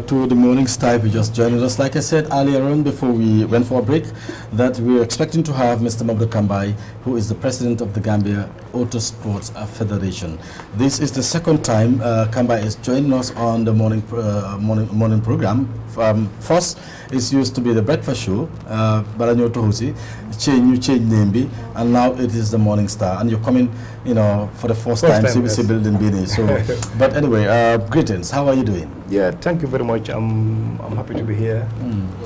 to the Morning Star. You just joined us. Like I said earlier on before we went for a break, that we are expecting to have Mr. MOMODOU KambaI, who is the president of the Gambia Auto Sports Federation. This is the second time KambaI is joining us on the morning program. First, it used to be the breakfast show, Baranyo Tohusi, change name, and now it is the Morning Star. And you're coming, for the first time CBC building Bini. So, but anyway, greetings. How are you doing? Yeah, thank you very much. I'm happy to be here.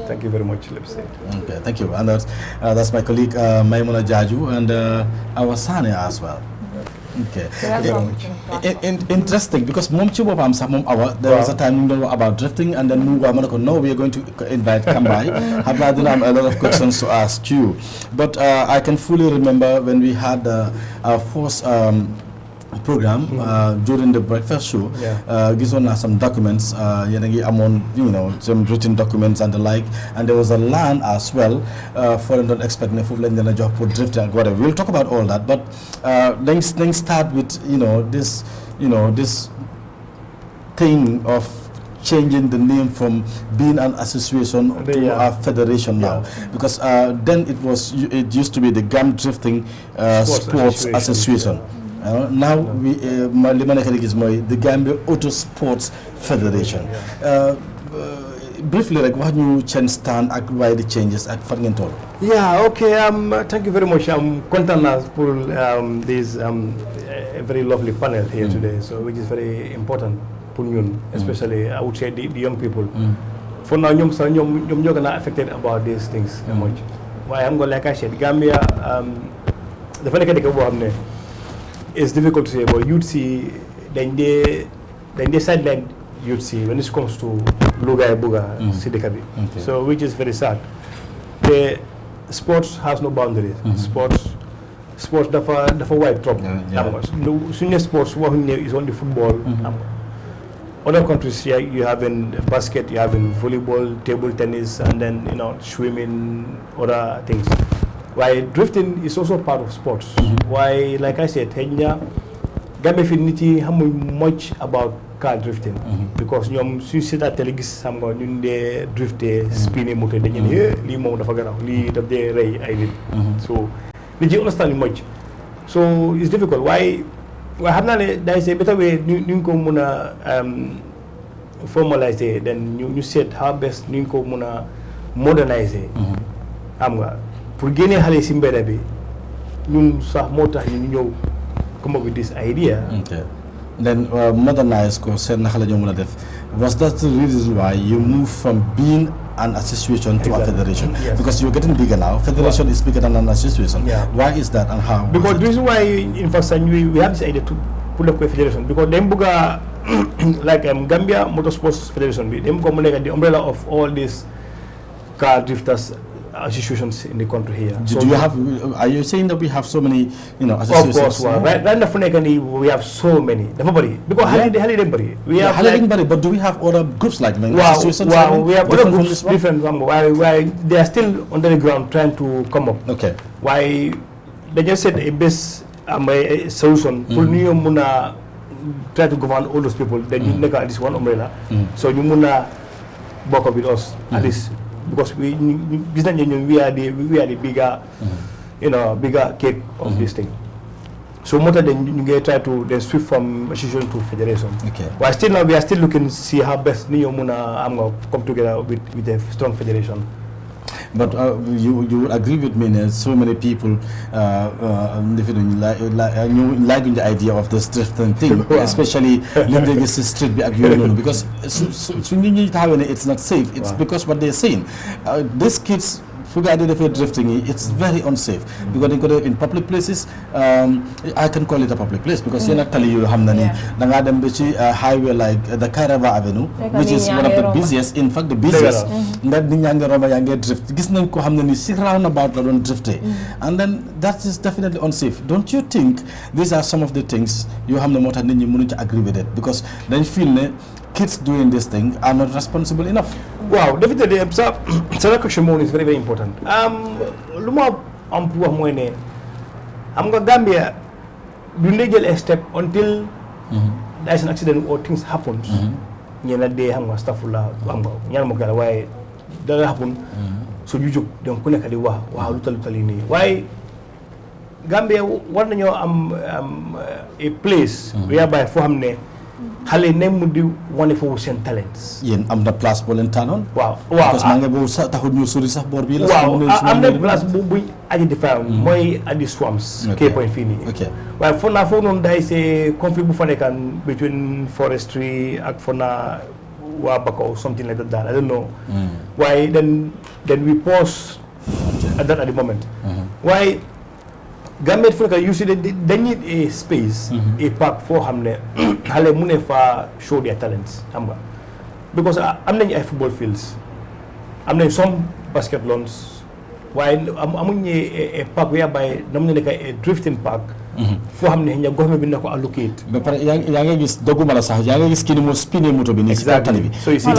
Thank you very much, Lipset. Okay, thank you. And that's my colleague Maimuna Jaju and our Sane as well. Okay. Interesting, because there was a time about drifting, and then we are going to invite KambaI. I have a lot of questions to ask you, but I can fully remember when we had our first program during the breakfast show. This one has some documents, some written documents and the like, and there was a land as well for not expecting a job for drifting, whatever. We'll talk about all that, but then start with this thing of changing the name from being an association to a federation now, because then it used to be the Gam Drifting Sports Association. Now the Gambia Auto Sports Federation. Briefly, like what you change stand and why the changes at Farngentol? Yeah, okay. Thank you very much. I'm content for this a very lovely panel here today, so which is very important for you, especially I would say the young people. For now, you're not affected about these things much. Why I'm going, like I said, Gambia, the funny it's difficult to say, but you'd see then they sideline you'd see when it comes to Luga Buga Sidikabi. So which is very sad. The sports has no boundaries. Sports dafa wide drop. Senior sports is only football. Other countries here you have in basket, you have in volleyball, table tennis, and then swimming, other things. Why drifting is also part of sports. Why, like I said, Gambia finity how much about car drifting because you see that telegis some go de drift spinning motor then here li mo dafa garaw li daf de ray ay nit. So did you understand much? So it's difficult. Why there is a better way ñu ko mëna formalize it, then you said how best ñu ko mëna modernize it. Pour gagner xalé ci mbédé bi ñun sax motax ñu ñëw come up with this idea. Okay. Then modernize ko sen naka la ñu mëna def. Was that the reason why you moved from being an association to a federation? Yes. Because you're getting bigger now. Federation is bigger than an association. Why is that and how? Because the reason why in fact we have this idea to put up a federation because them buga like Gambia Motorsports Federation them come like the umbrella of all these car drifters associations in the country here. Do you have? Are you saying that we have so many, associations? Of course, right now we have so many. Everybody, because we have but do we have other groups like associations? We have other groups different. Why they are still on the ground trying to come up. Okay. Why they just said a best a solution. Muna try to govern all those people. Then you make at least one umbrella. So you muna work up with us at least. Because we are the bigger, bigger cake of this thing. So more than you try to then switch from association to federation. Okay. But still now we are still looking to see how best Muna come together with a strong federation. But you would agree with me that so many people liking the idea of this drifting thing, especially street because it's not safe. It's because what they're saying. These kids drifting, it's very unsafe because they go in public places. I can call it a public place because you're not telling you highway like the Kairaba Avenue, which is one of the busiest, in fact the busiest. And then that is definitely unsafe. Don't you think these are some of the things you have no more than you to agree with it? Because then you feel kids doing this thing are not responsible enough. Wow, definitely. So question is very, very important. Luma ampuwa Gambia do they get a step until there's an accident or things happens. ñena dee xam nga astafurlah xam nga ñaan mo kala waaye dara happen so ñu jóg donc ku nekk di wax waaw lu tal yi nii waaye Gambia war nañoo am a place whereby foo xam ne xale ne mu di wane foofu seen talents. yéen am na place boo leen tànnoon. waaw parce que maa ngi boobu sax taxul ñu sori sax boor bii la. waaw am na place bu buñ identifié mooy at the swamps. Key Point fii nii. waaye foog naa foofu noonu day see conflict bu fa nekkaan between forestry ak foog naa waa Bako something like that daal I don't know. waaye then we pause at the moment. waaye Gambia fu nekk usually they need a space, a park for xam ne xale mu ne fa show their talents xam nga because am nañu ay football fields am nañu some basket lawns waaye amuñu a park whereby na mu nekk a drifting park foo xam ne ña government bi na ko allocate ba pare yaa ngi gis dogguma la sax yaa ngi gis kii ni moo spinné moto bi nii si kaw tali bi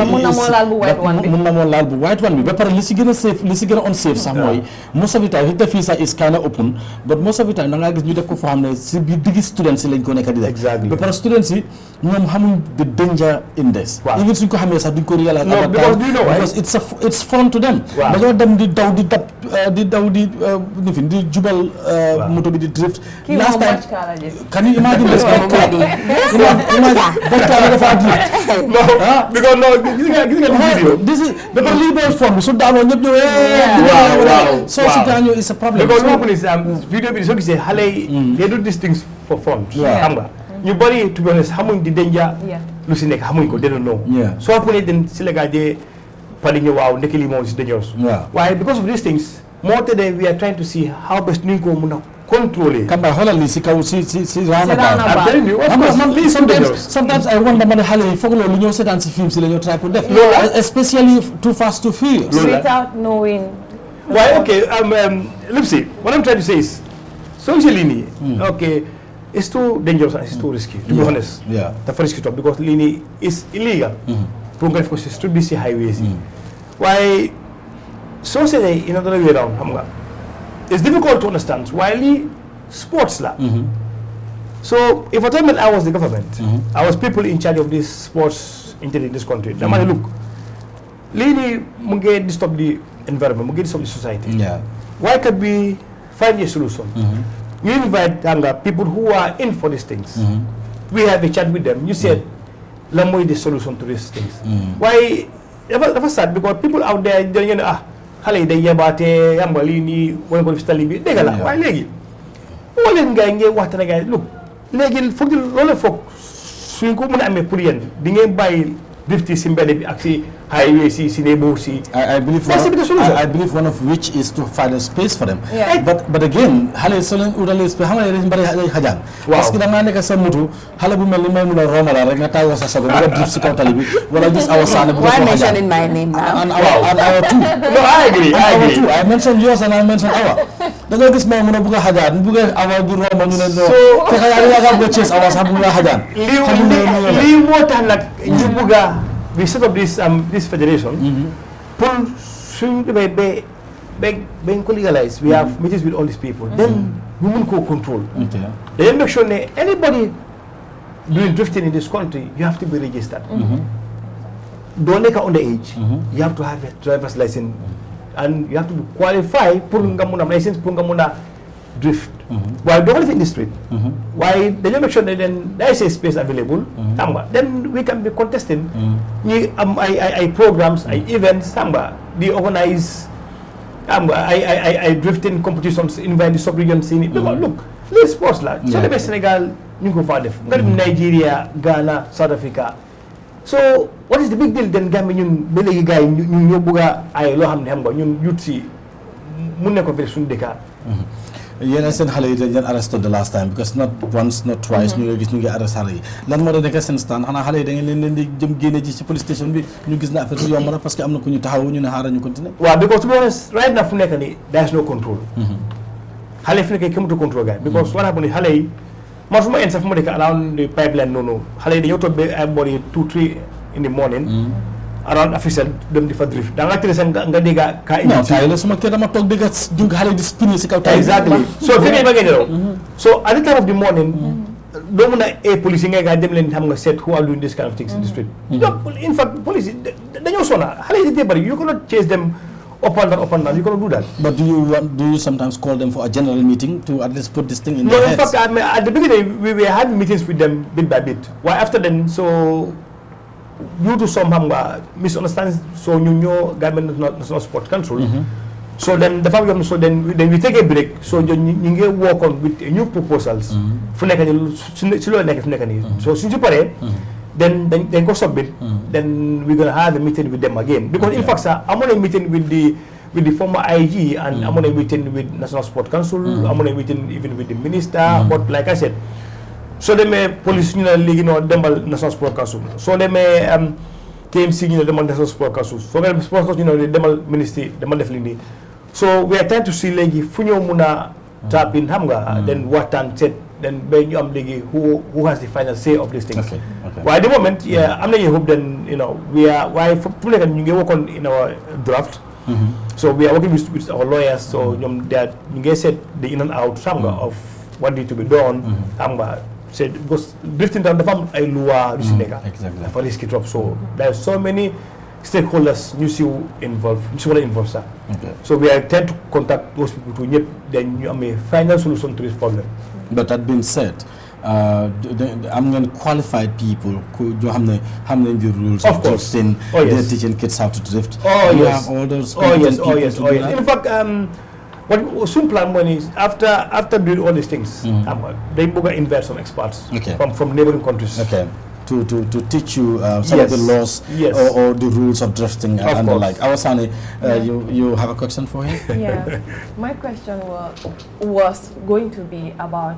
mun na moo laal bu white one bi mun na moo laal bu white one bi ba pare li si gën a safe li si gën a unsafe sax mooy most of the time te fii sax is kind of open but most of the time da ngaa gis ñu def ko foo xam ne si biir diggi students yi lañ ko nekk di def ba pare students yi ñoom xamuñ the danger in this even suñ ko xamee sax duñ ko réaliser because it's fun to them dañoo dem di daw di jubal moto bi di drift last time can you imagine this imagine dafa drift because gis nga video this is the leader form su daanoo ñëpp ñëw so si daanoo is a problem because what is video bi soo gisee xale yi they do these things for fun xam nga ñu bari to be honest xamuñ di danger lu si nekk xamuñ ko they don't know soo xamee den si la gaa jee pari ñu waaw ndekki lii moom si dangerous waaye because of these things more today we are trying to see how best ñu ko mun a contrôler. Kamba xoolal li si kaw si roundabout. I'm telling you, sometimes I wonder man xale yi foog loolu ñëw seetaan si film si la ñoo try ko def. especially Too Fast Too Furious. Without knowing. Why? Okay. Let's see. What I'm trying to say is, socially, okay, it's too dangerous and it's too risky. To be honest. Yeah. The first stop because Lini is illegal. Program for should be highways. Why? Socially, in another way around, it's difficult to understand why sports la. So if I tell me I was the government, I was people in charge of this sports in this country. Now look, Lini munge disturb the environment, munge disturb the society. Yeah. Why can't we find a solution? You invite people who are in for these things. We have a chat with them. You said, "Lamoy the solution to these things." Why? Never sad because people out there, you know, xale day yabaate yamba lii nii wala ko def si tali bi dégg la waaye léegi moo leen gars yi ngeen waxtaan ak gars yi look léegi foog loolu foog suñ ko mën a amee pour yéen di ngeen bàyyi drifti si mbedd bi ak si highway si neighborhood si I believe one of which is to find a space for them. But again xale soo leen utalee space xam nga dañ bari ay xajaan parce que da ngaa nekk sa moto xale bu mel ni may mun a romb la rek nga taw sa sago nga drift si kaw tali bi wala gis awa saane bu Why mentioning my name now? and our two. No, I agree. I mentioned yours and I mentioned awa da nga gis may mun a bugg a xajaan bugg a awa du romb ñu ne non fekk yaa bugg a chase awa sax bugg a xajaan lii moo tax nag ñu bugg a we set up this federation. Pour soon to be legalized, we have meetings with all these people. Then we will control. Then make sure that anybody doing drifting in this country, you have to be registered. Don't make underage. You have to have a driver's license, and you have to be qualified for license for drift. While the only thing in the street, why they make sure that then there is a space available, then we can be contesting. I programs, I events, they organize I drifting competitions, invite the sub-region scene. Look, let's sports la. So the Senegal, Nigeria, Ghana, South Africa. So what is the big deal then? Gambia belegi guy ñu buga ay lo xamne xam nga ñun youth ci mu nekk fi suñu dëkk. Yéen seen xale yi dañ leen arrested the last time because not once not twice ñu ngi gis ñu ngi arrest xale yi lan moo doon nekk seen stand xanaa xale yi da ngeen leen di jëm génne ji ci police station bi ñu gis na affaire yomb na parce que am na ku ñu taxaw ñu ne xaaral ñu continuer. waaw because to be honest right now fu nekk nii there is no control. xale fi nekkee kéematu control gars because what happened xale yi man fu ma en sax fu ma dëkk around the pipeline noonu xale yi dañoo toog ba ay boori 2-3 in the morning. around official dem di fa drift da nga tëdd sax nga dégg kaa indi. non taay la suma kër dama toog dégg xale di spinner si kaw taay. exactly so fi ngeen ba ngeen ñëw. so at the time of the morning. doo mun a police yi ngay dem leen xam nga seet who are doing this kind of things in the street. In fact police yi dañoo sona xale yi bari you cannot chase them up and down. You cannot do that. But do you sometimes call them for a general meeting to at least put this thing in no, their in heads? fact, at the beginning, we were having meetings with them bit by bit. Why after then, so due to some misunderstandings, so you know, government national sport council. So then the family, so then we take a break. So you work on with new proposals. So since you pare, then go submit. Then we're gonna have a meeting with them again. Because in fact, I'm on a meeting with the former IG and I'm on a meeting with National Sport Council. I'm on a meeting even with the minister. But like I said, so they may police league, Demal National Sport Council. So they may KMC, Demal National Sport Council. So the Sport Council, the Demal Ministry, Demal definitely. So we are trying to see legi funyo muna tap in hamga. Then what and said. Then legi who has the final say of these things. Okay. Well, at the moment, I'm not hope then we are why for you work on in our draft. So we are working with our lawyers. So that you said the in and out of what need to be done. Said because drifting down the farm I lua exactly for this kit up. So there's so many stakeholders involved. Sir. Okay. So we are trying to contact those people to get then a final solution to this problem. But that being said, I'm going to qualified people who have the rules of drifting. They're teaching kids how to drift. You have all those yes. In fact, what soon plan one is after doing all these things, they book invite some experts from neighboring countries. Okay. To teach you some of the laws or the rules of drifting and the like. Awasani, you have a question for him? Yeah, my question was going to be about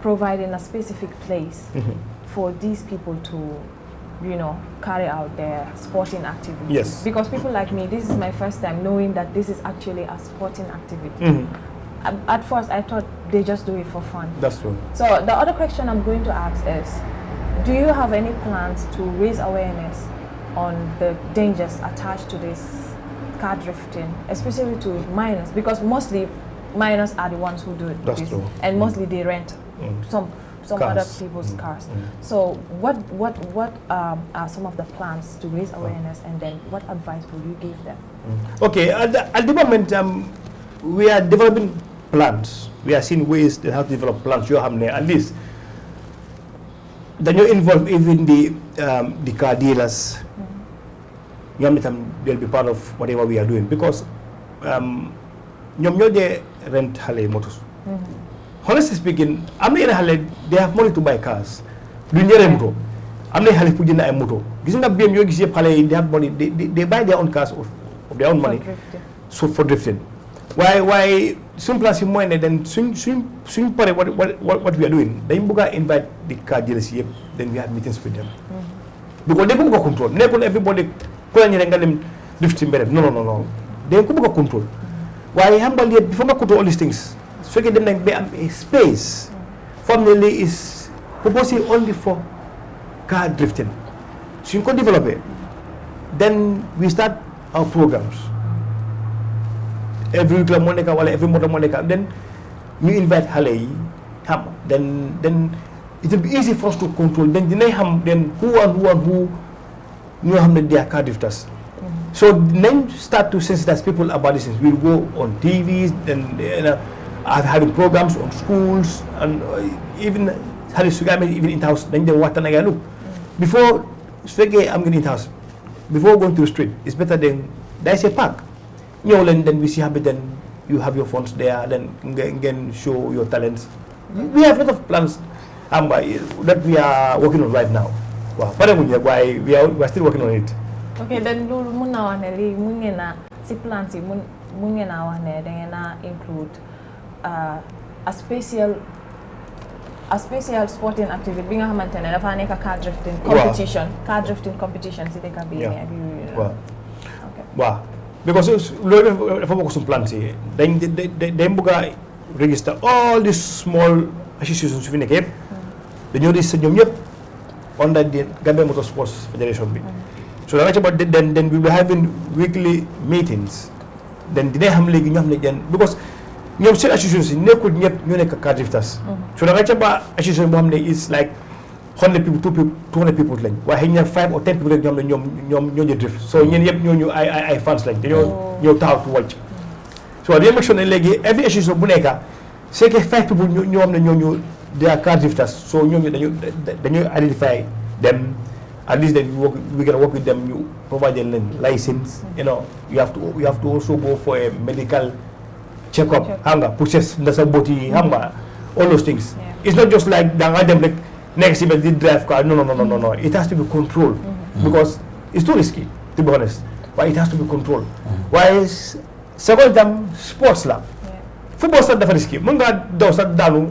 providing a specific place for these people to, carry out their sporting activities. Yes. Because people like me, this is my first time knowing that this is actually a sporting activity. At first, I thought they just do it for fun. That's true. So the other question I'm going to ask is, do you have any plans to raise awareness on the dangers attached to this car drifting, especially to minors? Because mostly minors are the ones who do That's this, true. and mostly they rent some other people's cars. So what are some of the plans to raise awareness, and then what advice will you give them? Okay, at the moment we are developing plans. We are seeing ways to how to develop plans. You have at least. Then you involve even the car dealers. They'll be part of whatever we are doing because they rent Harley motors. Honestly speaking, they have money to buy cars. I'm not Harley putting a motor. They have money. They buy their own cars of their own money. So for drifting. Why simple as more then swing what we are doing. Then we invite the car dealers here, then we have meetings with them. Because they can control. They can everybody drifting better. No. They can control. Why humble before we control all these things? So get them like a space. Formally is proposing only for car drifting. So you can develop it. Then we start our programs. Every week Monica or every month Monica, then you invite Halei, then it will be easy for us to control. Then who know their car drifters. So then start to sensitize people about this. We'll go on TVs, then having programs on schools and even even in house. Then they water look before I'm getting in house. Before going to the street, it's better than there's a park. Then we see happy, then you have your phones there, then again show your talents. We have a lot of plans that we are working on right now. Wow. Why we are still working on it. Okay, then plans include a special sporting activity being a car drifting competition. Car drifting competitions can be Wow. Okay. Wow. Because if I work on plans here, then they register all these small associations in the Cape. Then you register under the Gambia Motorsports Federation. So then we will be having weekly meetings. Then they have because ñoom seen association si nekkul ñëpp ñoo nekk car drifters. so da nga ca ba association boo xam ne is like 100 people 200 people lañ waaye xëy na 5 or 10 people rek ñoo ñoo ñu drift so ñeen yëpp ñooñu ay fans lañ dañoo ñëw taxaw to watch so dañoo make sure ne léegi every association bu nekka c'est que 5 people ñoo xam ne ñooñu they are car drifters so ñooñu dañuy identify them at least then we can work with them you provide them license you know you have to also go for a medical check-up xam nga process na sa boti xam nga all those things it's not just like da nga dem rek next year di drive car no it has to be controlled because it's too risky to be honest but it has to be controlled while second time sports la football sax dafa risky mën nga daw sax daanu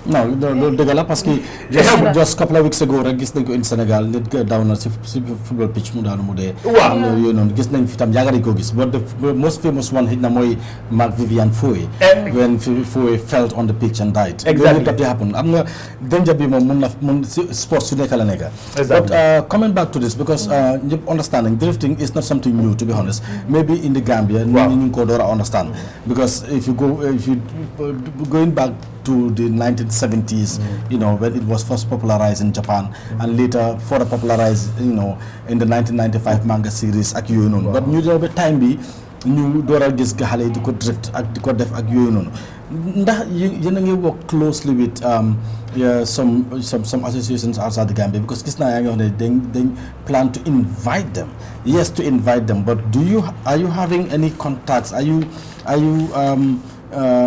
non loolu dëgg la parce que just couple of weeks ago rek gis nañ ko in Sénégal nit daw na si football pitch mu daanu mu dee yooyu noonu gis nañ fi tam yàgg nañ ko gis but the most famous one xëy na mooy Mark Vivian Foe when Foe fell on the pitch and died loolu daf di happen am nga danger bi moom mun si sport su nekk la nekk but coming back to this because ñëpp understanding drifting is not something new to be honest maybe in the Gambia nit ñi ñu ngi ko door a understand because if you going back to the 1970s, you know, when it was first popularized in Japan and later further popularized, you know, in the 1995 manga series ak yooyu noonu. But ñu doon ba time bi ñu door a gis xale yi di ko drift ak di ko def ak yooyu noonu. Ndax yéen a ngi work closely with some associations outside the Gambia because gis naa yaa ngi wax ne dañ plan to invite them. Yes, to invite them, but are you having any contacts? Are you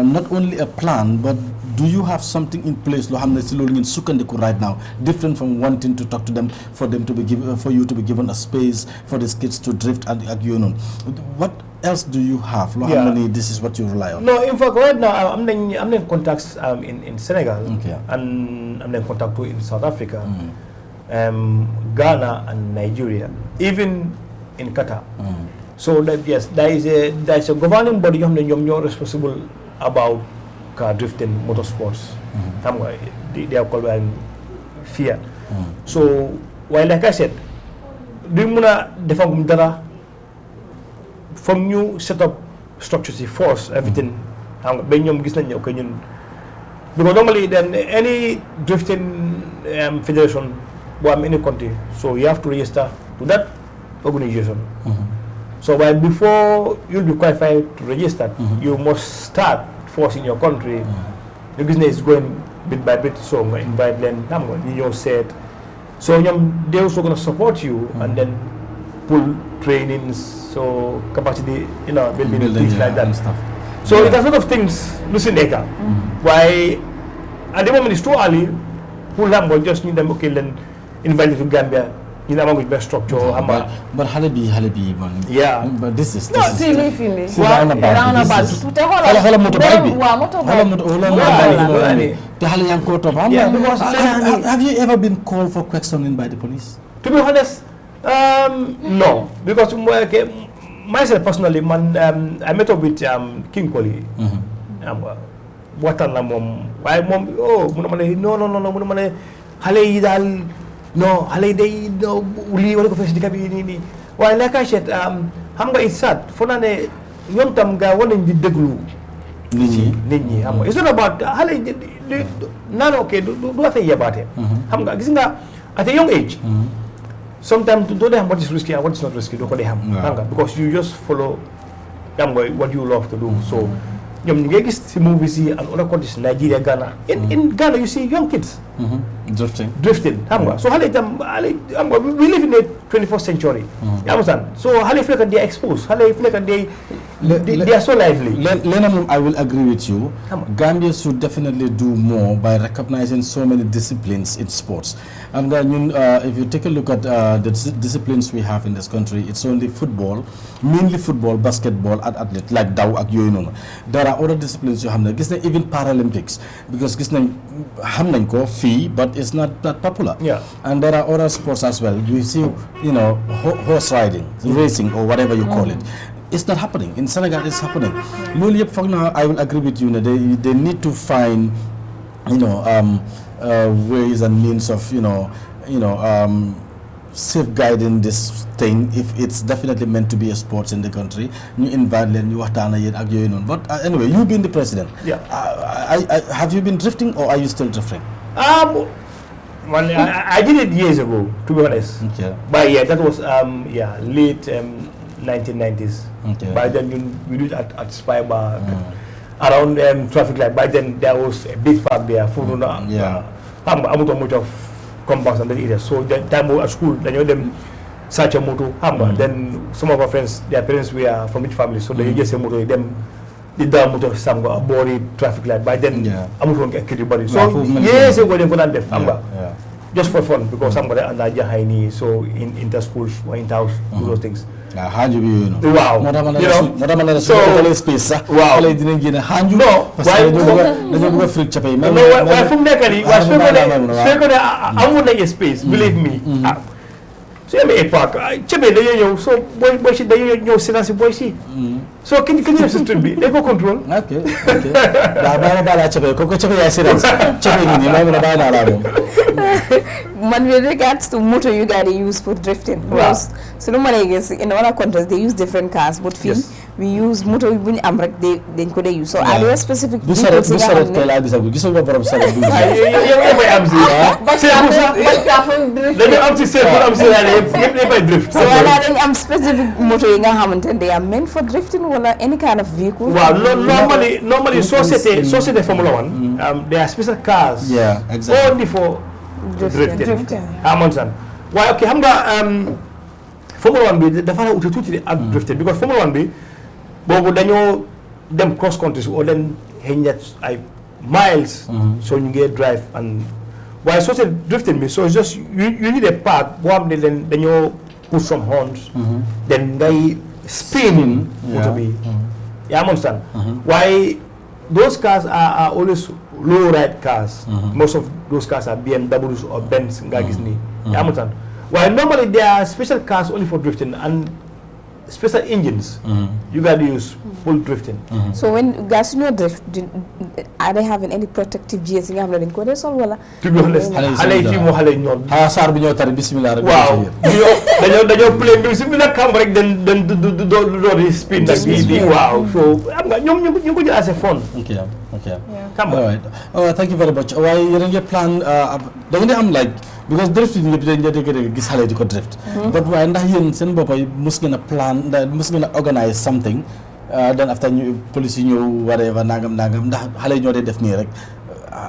not only a plan, but do you have something in place loo xam ne si loolu ngeen sukkandiku right now different from wanting to talk to them for you to be given a space for these kids to drift ak yooyu noonu what else do you have loo xam ne this is what you rely on? No, in fact right now am nañ contacts in Senegal and am nañ contact too in South Africa Ghana and Nigeria even in Qatar so that yes there is a governing body yoo xam ne ñoom ñoo responsible about car drifting motorsports xam nga they are called FIA so while like I said duñ mun a defagum dara from ñu set up structures yi force everything xam nga ba ñoom gis nañ ne ok ñun because normally then any drifting federation boo am any country so you have to register to that organization so while before you'll be qualified to register you must start force in your country the business is going bit by bit so nga invite leen xam nga ñu ñëw seet so ñoom they also gonna support you and then pull trainings so capacity you know building things like that and stuff so it has a lot of things lu si nekka waaye at the moment it's too early pour xam nga just ñu dem ok leen invite to Gambia ñu ne amaguñ benn structure xam nga but xale bi man but this is fili roundabout te xoolal moto bay bi te xale yaa ngi koo topp have you ever been called for questioning by the police? To be honest no because myself personally man I met up with King Koli waxtaan la moom waaye moom mun na ma ne non mun na ma ne xale yi daal non xale yi day lii wala ko fees di kabi nii waaye like I said xam nga it's sad foo naa ne ñoom tam nga war nañ di déglu nit ñi xam nga it's not about xale yi naan ok du affaire yebaate xam nga gis nga at a young age sometimes doo dee xam what is risky and what is not risky doo ko dee xam nga because you just follow xam nga what you love to do so ñoom ñu ngi gis si movies yi and other countries Nigeria Ghana in Ghana you see young kids drifting xam nga so xale itam xam nga we live in the 21st century you understand so xale yi fu nekk they are exposed xale yi fu nekk they are so lively. I will agree with you. Gambia should definitely do more by recognizing so many disciplines in sports. And if you take a look at the disciplines we have in this country, it's only football, mainly football, basketball, and athlete like daw ak yoy non. There are other disciplines you have. Even Paralympics because ham nañ ko fee, but it's not that popular. And there are other sports as well. You see, horse riding, racing, or whatever you call it. It's not happening. In Senegal, it's happening. I will agree with you. They need to find, ways and means of, safeguarding this thing if it's definitely meant to be a sport in the country? You invite them, you but anyway, you've been the president. Yeah. Have you been drifting or are you still drifting? Well, I did it years ago, to be honest. Okay. But yeah, that was late 1990s. Okay. By then we did at Spy Bar around traffic light. By then there was a big park there. I'm out of compounds and the area. So that time we were at school, then you them search a motor, then some of our friends, their parents were from each family, so they just say motor, them the down motor some go aboard traffic light. By then I'm going to get body. So yes, we're going to them just for fun because somebody and I Haini, so in inter-schools or inter-house, do those things. How do you know? Wow. So space. Wow. No. Why from there can I would like a space, believe me. So I'm a park. So boy she you sit as a boy she. So can you just to be ego control? Okay. Man, with regards to motor you gotta use for drifting. Wow. So normally in other countries they use different cars, but we use motor when amrak they could use. So are there specific vehicles? So I'm specific motor in Hamilton, they are meant for drifting or any kind of vehicle? Well, normally society Formula 1, there are special cars. Yeah, exactly. Only for drifting. Why? Okay, Formula 1 the final drifting because Formula 1 but then you them cross countries or then miles so you get drive and why social drifting so it's just you need a path then you put some horns then they spin why those cars are always low ride cars. Most of those cars are BMWs or Benz why normally there are special cars only for drifting and special engines. You got to use full drifting. So when guys drift, are they having any protective gears? To be honest, wow. You play music with a camera, then do spin. Wow. So you could as a fun. Okay. Yeah. Come on. All right. Oh, thank you very much. Why you don't plan? I'm like because drifting you get drift. But when I send Bopa must gonna plan that must gonna organize something. Then after you police whatever nagam hale def ni rek.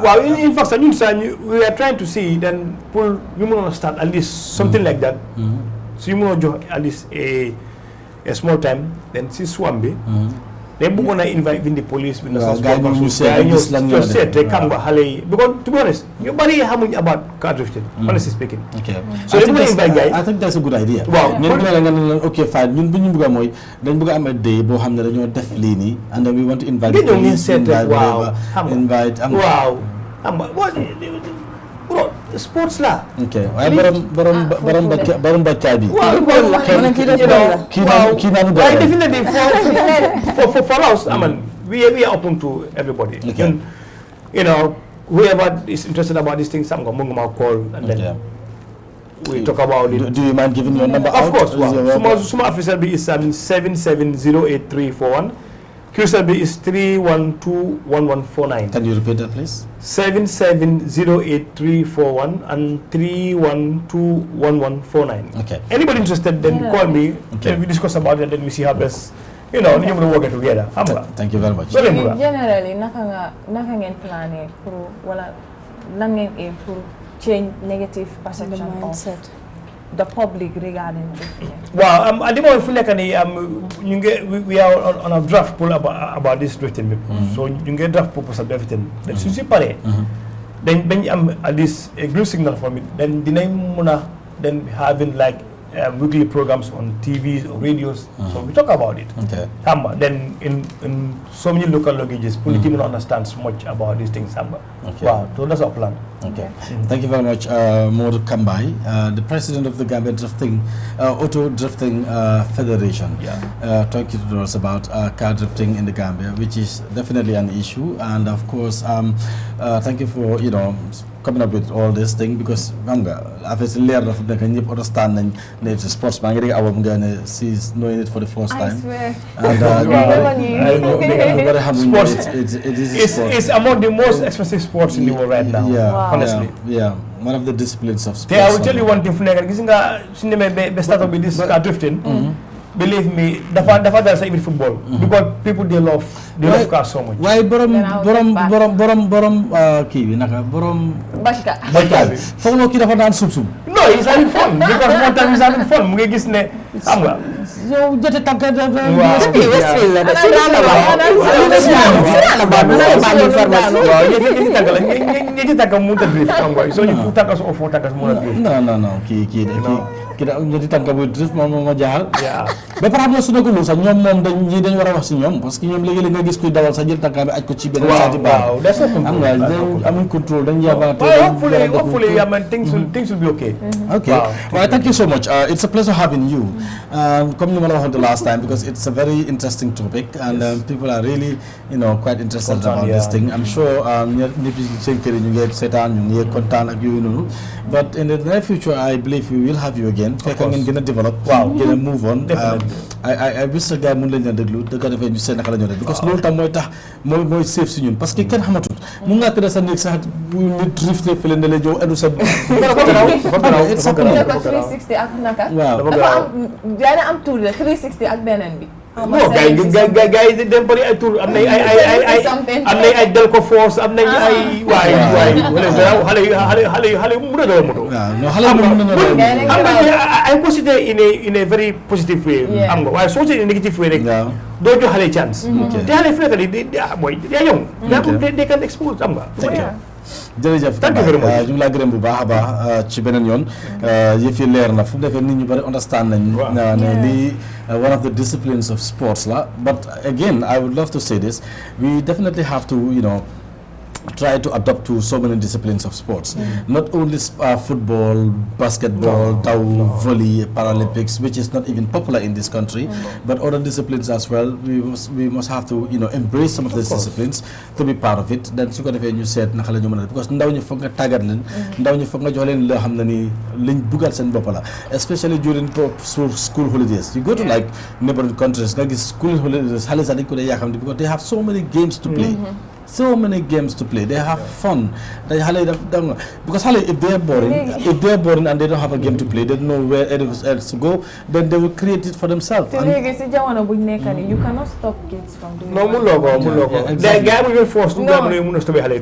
Well, in fact, we are trying to see then pull you want to start at least something like that. So you want to at least a small time then see Swambi. Then we're gonna invite the police with the they come because to be honest, nobody having about car drifting, honestly speaking. Okay. So I think that's a good idea. Wow. Okay, fine. Then we am a day and then we want to invite Wow. Sports la. Okay. Baram bacabi. Definitely for us, I mean, we are open to everybody. Okay. And, whoever is interested about these things, I'm going to call and then we talk about it. Do you mind giving your number out? Of course. Wow. Suma officer B is 770831. QSB is 3121149. Can you repeat that, please? 770831 and 3121149. Okay. Anybody interested, then call me. Okay. We discuss about it, and then we see how best. You work together. Thank you very much. Generally, nothing planning for change negative perception of the public regarding drifting. Well, at the moment, we are on a draft poll about this drifting. So you get draft proposal drifting. Then since you pare, then at least a green signal for me. Then the name then having like weekly programs on TVs or radios. So we talk about it. Okay. Then in so many local languages, people don't understand so much about these things. Okay. Wow, so that's our plan. Okay. Thank you very much, MOMODOU Kambaai, the president of the Gambia Auto Drifting Federation. Talking to us about car drifting in the Gambia, which is definitely an issue. And of course, thank you for coming up with all this thing because after learn of the can you understand and it's a sportsman getting our she's knowing it for the first time. I swear. And sports, it's among the most expensive sports in the world right now. Yeah, wow. Honestly. Yeah, one of the disciplines of sports. I will tell you one thing, the start of this drifting. Believe me, the father is even football because people they love cars so much. Why borom kiwi naka borom Bashka. foog no ki dafa daan sub No, he's having fun because more time he's having fun. Mu ngi gis ne xam nga. yow jete tànk ñetti tànk mu ta drift xam nga so ñu tànk so fo tànk mo na drift. non kii da ñetti tànk bu drift moom ma jaaxal ba par exemple su nekkul sax ñoom moom dañ war a wax si ñoom parce que ñoom léegi-léegi nga gis kuy dawal sax jël tànk bi aj ko ci benn saati baax am nga amuñ control dañ yabaate hopefully I mean things will be okay. Okay. Well, thank you so much. It's a pleasure having you. Come the last time because it's a very interesting topic and people are really, quite interested about this thing. I'm sure but in the near future, I believe we will have you again. We're going to develop. Wow. Gonna move on. I wish the guy because no time more safe soon. Parce que kenn xamatul mu nga tëdd sa nekk sax bu nit drifté fële ne la jow edu sa It's a 360 ak naka. Wow. Dafa am tour 360 ak beneen bi. No, guys, dem bari ay tour am nay ay Delco Force am nay ay xale mu na do moto. No xale mu na I consider in a very positive way. Am nga waaye soo in a negative way rek doo jox xale chance. Te xale fu nekk di young. They can expose am nga. jërëjëf thank you very much ñu ngi laa gërëm bu baax a baax ci beneen yoon yëf yi leer na fu mu nekk nit ñu bari understand nañ ne lii one of the disciplines of sports la but again I would love to say this we definitely have to try to adapt to so many disciplines of sports. Not only football, basketball, volley, Paralympics, which is not even popular in this country, but other disciplines as well. We must have to embrace some of these disciplines to be part of it. Then su ko defee ñu seet naka la ñu mën a because ndaw ñi foog nga tàggat leen ndaw ñi foog nga jox leen loo xam ne ni liñ buggal seen bopp la especially during school holidays. You go to like neighboring countries nga gis school holidays xale sax dañ ko dee yaakaar because they have so many games to play. So many games to play. They have fun. Because if they're boring and they don't have a game to play, they don't know where else to go, then they will create it for themselves. You cannot stop kids from doing no, that. The guy will be forced to go to be to be honest.